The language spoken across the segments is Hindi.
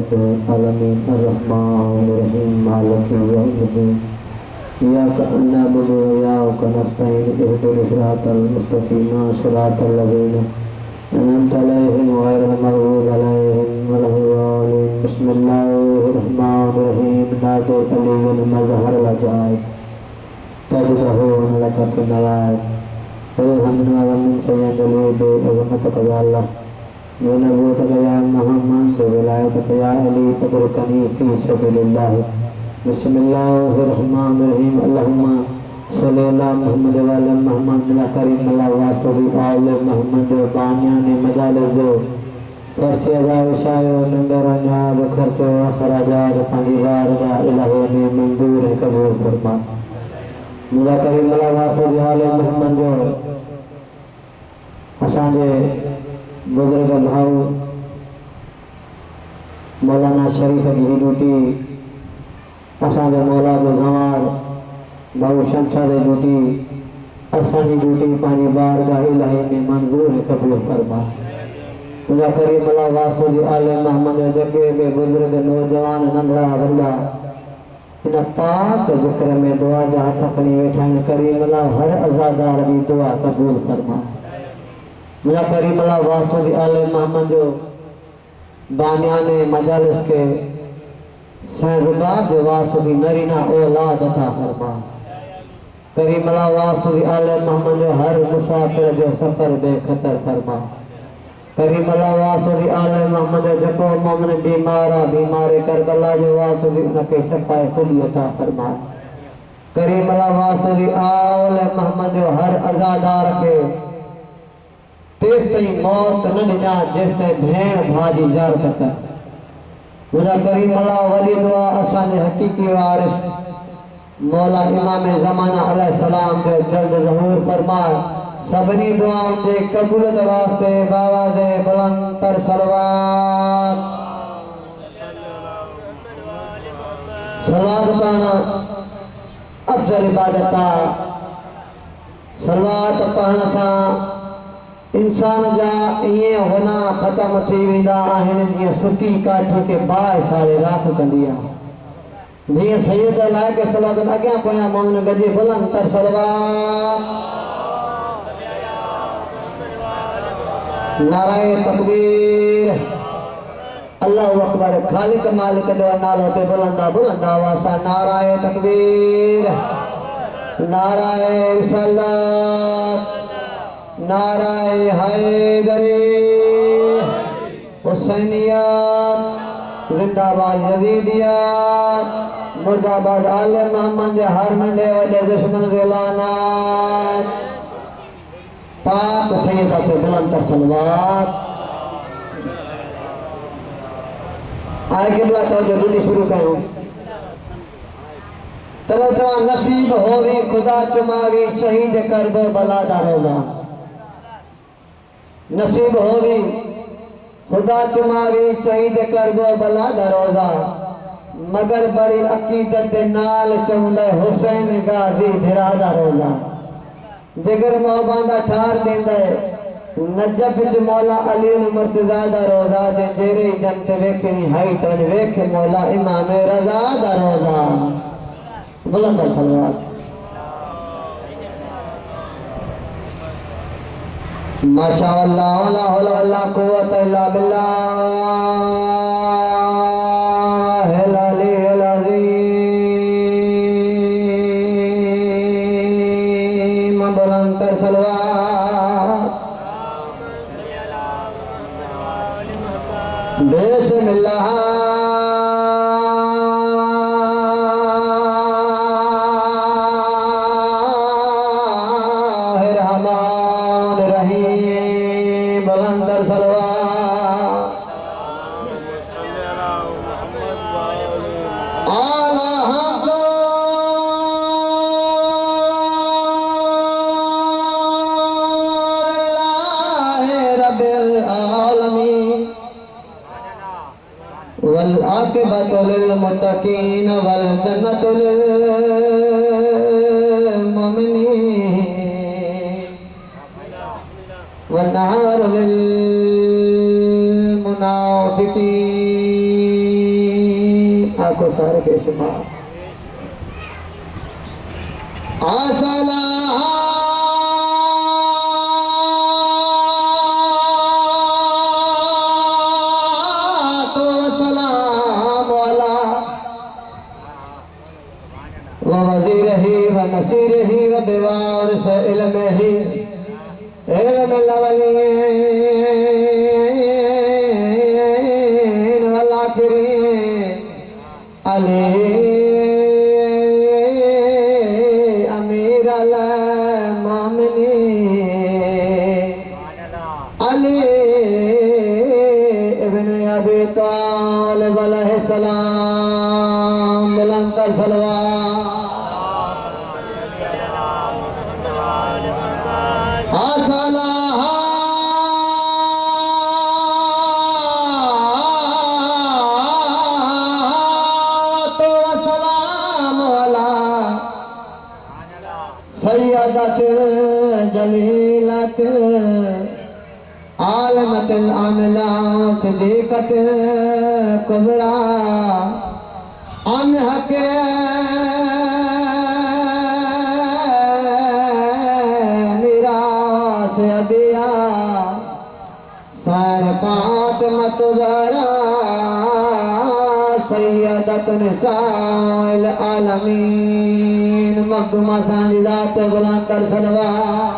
रब्बिल आलमीन अर्रहमानिर रहीम मालिकि यौमिद्दीन इय्याका नअबुदु व इय्याका नस्तईन इहदिना सिरातल मुस्तक़ीम सिरातल लज़ीना अनअमता अलैहिम गैरिल मग़ज़ूबि अलैहिम वलद्दालीन बिस्मिल्लाहिर रहमानिर रहीम नादे अलील मज़हर लजाए तजदहु लका नवाए अलहम्दुलिल्लाह व मिन सय्यदली बे अज़मतक या अल्लाह व नबूतक या मुहम्मद व विलायतक या अली अदरकनी फी सबीलिल्लाह बिस्मिल्लाहिर्रहमानिर्रहीम अल्लाहुम्मा सल्लि अला मुहम्मद व अला मुहम्मद या करीम अल्लाह वास्तवी आले मुहम्मद बानियान मजालिस दो खर्चे हजार शायो नंबर अन्याब खर्चे अखराजात पंजीवार दा इलाही ने मंजूर कबूल फरमा मुला करीम अल्लाह वास्तवी आले मुहम्मद जो असांजे बुजुर्ग भाऊ मौलाना शरीफ की ड्यूटी असांजे मौला जो जवार भाऊ शमशाद ड्यूटी असांजी ड्यूटी पानी बारगाह इलाही में मंजूर कबूल फरमा मुला करीम अल्लाह वास्तवी आले मुहम्मद जके बे बुजुर्ग नौजवान नंढड़ा वॾा इन पाक ज़िक्र में दुआ जा हथ खणी वेठा आहिनि करीम अल्लाह हर अज़ादार जी दुआ कबूल फरमा मुला करीम अल्लाह वास्तवी आले मुहम्मद जो बानियाने मजालिस के सहज़बाब जो वास्तवी नरीना औलाद अता फरमा करीम अल्लाह वास्तवी आले मुहम्मद जो हर मुसाफिर जो सफ़र बेखतर फरमा करीम अल्लाह वास्तवी आले मुहम्मद जो जको मोमिन बीमारा बीमारे करबला जो वास्तवी उनके शफ़ाए कुली अता फरमा करीम अल्लाह वास्तवी आले मुहम्मद जो हर अज़ादार के तेस ताईं मौत न ॾिना जेस ताईं भेण भाउ जी ज़ारत कर मुला करीम अल्लाह वली दुआ असांजे हकीकी वारिस मौला इमाम ज़माना अलैहिस्सलाम जो जल्द ज़हूर फरमाए सभिनी दुआउनि जे क़बूलियत वास्ते बावाज़े बुलंद तर सलवात सलवात पढ़ना अफ़ज़ल इबादत आहे सलवात पढ़ण सां इंसान जा ये होना ख़त्म थी वेंदा आहिनि जीअं सुकी काठ के बाहि साड़े राख कंदी आहे जीअं सैयद लाइक़ सलवात अॻियां पोयां मोमिन गॾिजी बुलंद तर सलवात नाराए तकबीर अल्लाहु अकबर खालिक मालिक जो नालो पे बुलंद आवाज़ सां नाराए तकबीर नाराए रिसालत नाराए हैदरी हुसैनियत जिंदाबाद यजीदियत मुर्दाबाद आले मोहम्मद के हर नंढे वॾे दुश्मन के लानत पाक सैयद पे बुलंद सलवात आए क़िबला तवज्जो ॾिनी शुरू कयूं तरह नसीब होवी खुदा चुमावी शहीद करबो बला दा रोज़ा नसीब होवी खुदा चुमावी शहीद करबो बला दा रोज़ा मगर बड़ी अकीदत दे नाल चवंदा हुसैन गाजी फिरा दा रोज़ा जिगर मोहबांदा ठार देंदा नजफ च मौला अली मुर्तज़ा दा रोज़ा दे जेरे जन्नत वेखे हाइट वन वेखे मौला इमाम रज़ा दा रोज़ा बुलंद सलवात माशाअल्लाह ला हौला वला कुव्वत इल्ला बिल्लाह अल-अलीयुल अज़ीम बुलंद सलवात बिस्मिल्लाह वल्आक़िबतु लिल्मुत्तक़ीन वल्जन्नतु लिल्मुमिनीन वन्नारु लिल्मुनाफ़िक़ीन को सारे बेशुमार आसला वज़ीरही व नसीरही व बिवार से इल्मही इल्म लवलीन वल आखिरीन अली अमीर अल मोमिनीन अली इब्न अबी तालिब अलैहिस्सलाम बुलंद सलवात जलीलत आलमतुल आमिला सिद्दीक़त कुबरा अनहक मिरास अबिया सैन फातिमत ज़हरा सैयदत निसाइल आलमीन मखदूमा सांजी ज़ात बुलंद कर सलवात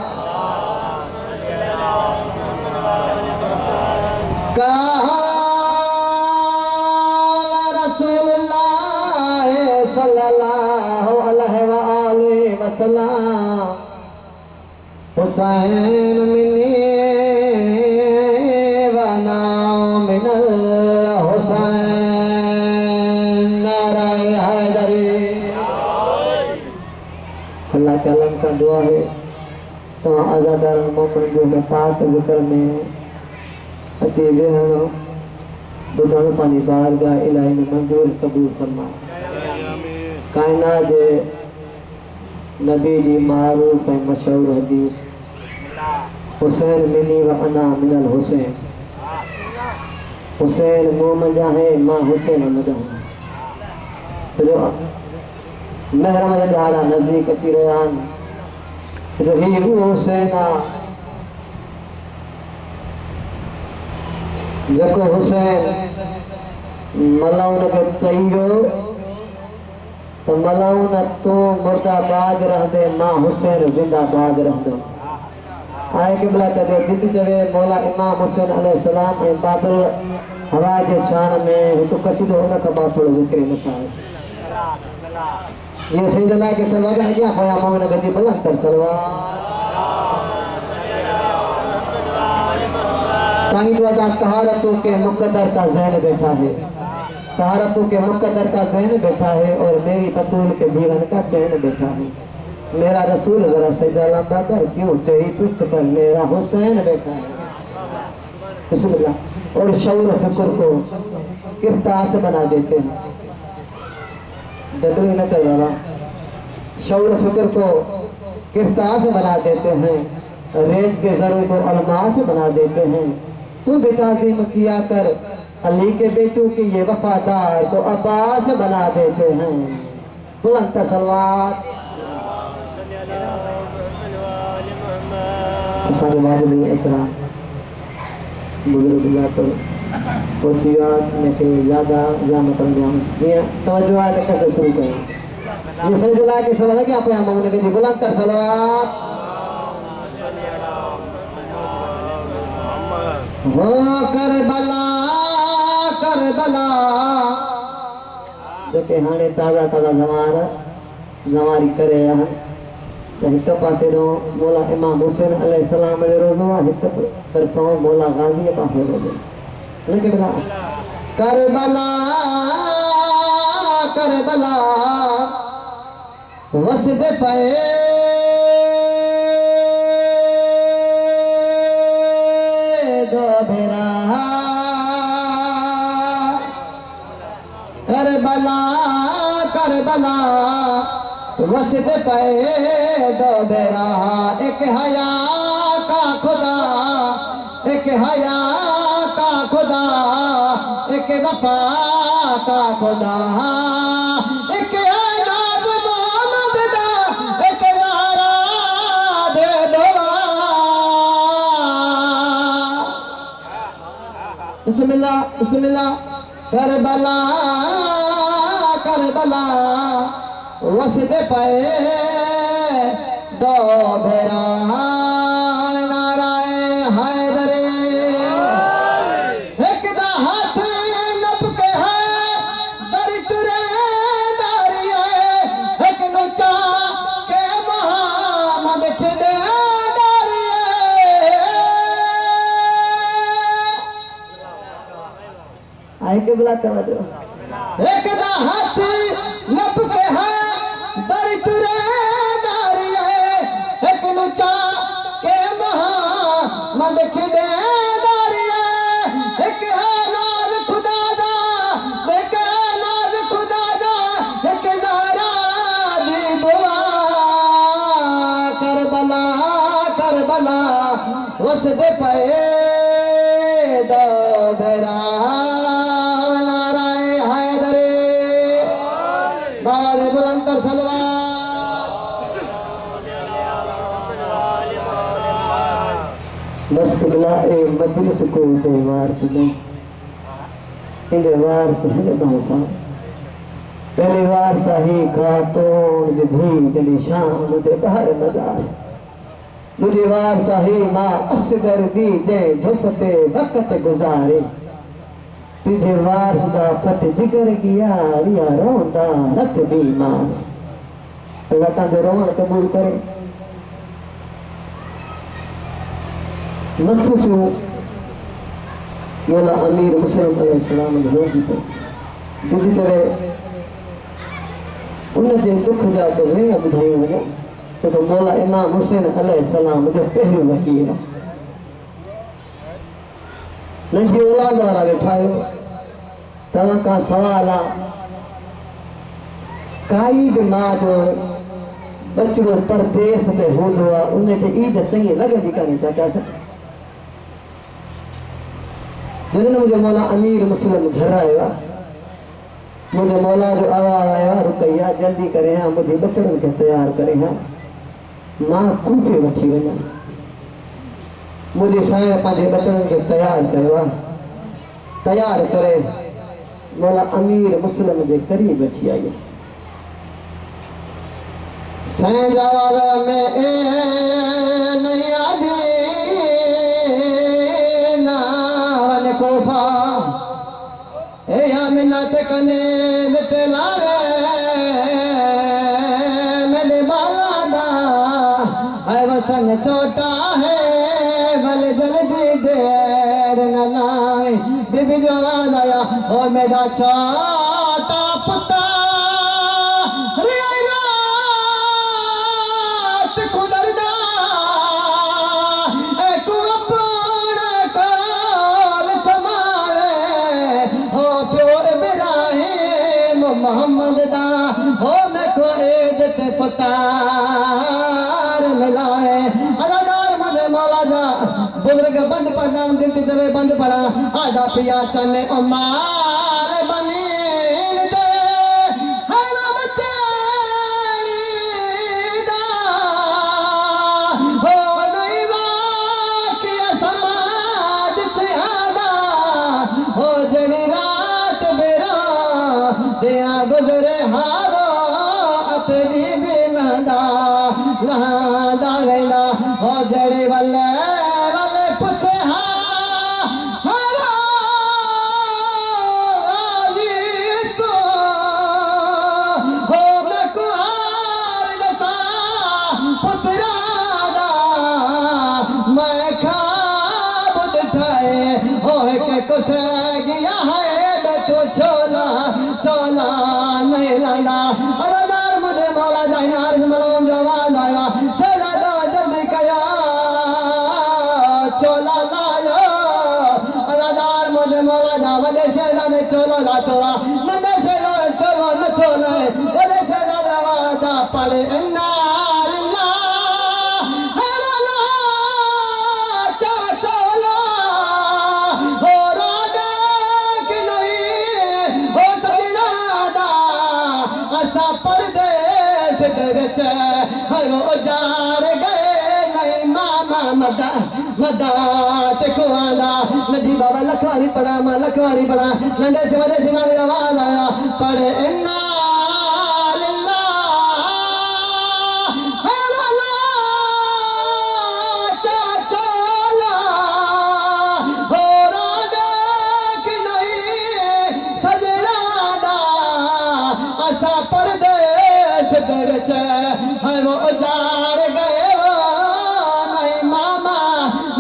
क़ाल रसूलुल्लाह सल्लल्लाहु अलैहि व आलिहि वसल्लम हुसैन मिन्नी व अना मिनल हुसैन नाराए हैदरी। अल्लाह ताला का दुआ है तो आज़ादार मोमिन जो है पाक ज़िक्र में अची वेहणो बुधण पानी बारगाह इलाही में मंजूर कबूल फरमाए। कायनात जे नबी जी मारूफ ऐं मशहूर हदीस हुसैन मिनी व अना मिनल हुसैन हुसैन मुँह मंझा है मां हुसैन न ॾांहुं जो महरम जा ॾाढा नज़दीक अची रहिया आहिनि जो ही उहो हुसैन आहे जेको हुसैन मलाउन खे चई वियो त मलाउन तूं मुर्दाबाद रहंदे मां हुसैन ज़िंदाबाद रहंदो। आए क़िबला कदे दिल चवे मौला इमाम हुसैन अलैहिस्सलाम ऐं बाबुल हवा जे शान में हिकु कसीदो हुन खां मां थोरो ज़िक्र नसाए ये सैयदना के सलवात अॻियां पया मोमिन गदी बुलंद कर सलवात ताई जो अदा तहारतों के मुक़द्दर का ज़हन बैठा है तहारतों के मुक़द्दर का ज़हन बैठा है और मेरी बतूल के जीवन का चैन बैठा है। मेरा रसूल जरा सजदा लंबा कर क्यों तेरी पुश्त पर मेरा हुसैन बैठा है। बिस्मिल्लाह। और शऊर फिक्र को किरतास बना देते हैं डबली न कर वाला शऊर फिक्र को किरतास बना देते हैं रेत के जरूर को अलमास बना देते हैं। तू भी ताज़ीम किया कर अली के बेटों की ये वफादार को अब्बास बना देते हैं। बुलंद सलवात सारे वाजिब इकराम बुजुर्ग जाकर वसीयत में के ज़्यादा ज़ामत अंजाम ये तवज्जो है तो कैसे शुरू करें ये सही जुला के सवाल है कि आप यहाँ मांगने के लिए बुलंद सलवात हो करबला करबला जो के हाणे ताज़ा ताज़ा ज़वारी करे हैं एक पासे रो मौला इमाम हुसैन अलैहिस्सलाम जो रोज़ो आहे एक तरफ़ों मौला गाज़ी पासे रोज़ो लेकिन बिना करबला करबला वसद पे दो भेरा करबला करबला वसद पे दो भेरा एक हया का खुदा एक हया का खुदा एक वफा का खुदा एक नाज मोहम्मद दा एक नारा दे दवा बिस्मिल्लाह बिस्मिल्लाह करबला करबला वसदे पाए दो भेरा नाराए हैदरे एक दा हाथ नप के है दर टुरे दारिए एक नोचा के मोहम्मद खिदे दारिए आए के बुलाते वजो एक दा हाथ नप के है दर टुरे दारिए एक नोचा के मोहम्मद खिदे दारिए एक है नाज खुदा दा एक है नाज खुदा दा एक ज़हरा दी दुआ करबला करबला वसदे पे दो भेरा नाराए हैदरे बाबा दे बुलंद सलवा बस कबला ए मजलिस कोई बेवार से नहीं इंदे वार से है दोसा पहली बार साही खातून दी दिली शाम दे बाहर नजार दूसरी बार साही मां असगर दी जे धुपते वक्त गुजारे तुझे वार सदा फट जिगर की यार रोंदा रत बीमार अल्लाह तां दे रोण कबूल करे मखसूस मौला अमीर मुस्लिम अलैहिस्सलाम रोजी पे दूसरी तरह उन जे दुख जा तो वेंगा बुधाई वञो तो मौला इमाम हुसैन अलैहिस्सलाम जो पहिरियों वही है नंढी औलाद वारा वेठा आहियो तव्हां खां सवाल आहे काई बि मां जो बचड़ो परदेस ते हूंदो आहे उनखे ईद चङी लॻंदी कान्हे छा कया जॾहिं मुंहिंजो मौला अमीर मुस्लिम घर आयो आहे मुझे मौला जो आवाज़ आया रुकैया जल्दी करे हाँ मुझे बचड़न के तैयार करे हाँ मां कूफे वठी वञा मुझे साईं पंहिंजे बचड़न के तैयार कयो आहे तैयार करे मौला अमीर मुस्लिम जे करीब वठी आई साईं जी आवाज़ में ए नहीं आदी ना वन कोफा ए मिन्नत कने ते लावे मेरे बाला दा है वसन छोटा है भले जल्दी देर न लाए बीबी जो आवाज आया ओ मेरा छोटा पुत्र रियात कुदरदा तू अपना काल समावे हो प्यो इब्राहिम मोहम्मद दा हो मैं को ईद ते पुतार मिलाए अदादार मुझे मौला जा बुजुर्ग बंद पढ़ा दिल जब बंद पढ़ा आधा पिया चने उमार बनी दे है ना बचड़ी दा हो नहीं वाकिया समाज से आदा हो जड़ी रात बेरा दिया गुजरे हारो अपनी बिलंदा लहादा गैला हो जड़ी वल्ले वल्ले पूछे कुछ गया है तो छोला छोला नहीं लाना अदादार मुझे मौला जाइना अर्ज मलूम जवान आया शहजादा जल्दी कया छोला लायो अदादार मुझे मौला जा वडे शहजादे छोलो लातो नंदे शहजादे छोलो न छोले वडे शहजादे वादा पड़े इन्ना हो च हर उजाड़ गए नहीं मामा मदा मदा ते को आंदा नदी बाबा लखवारी पड़ा मां लखवारी पड़ा नंडे से वडे सिंगार आवाज आया पढ़ इन्ना परदेश है वो उजाड़ गए वो नहीं मामा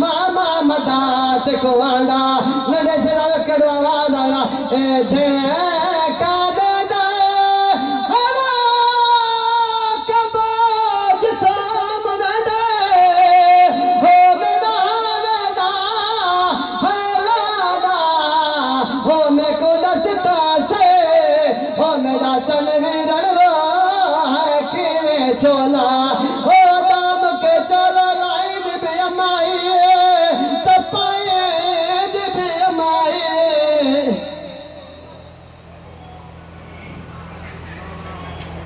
मामा मदात को आंदा नडे से कड़ो आवाज आया ए जे का दे दे है वो कबाज सामने दे हो मेरा वेदा है लादा हो मैं को दसता से हो मेरा चलवे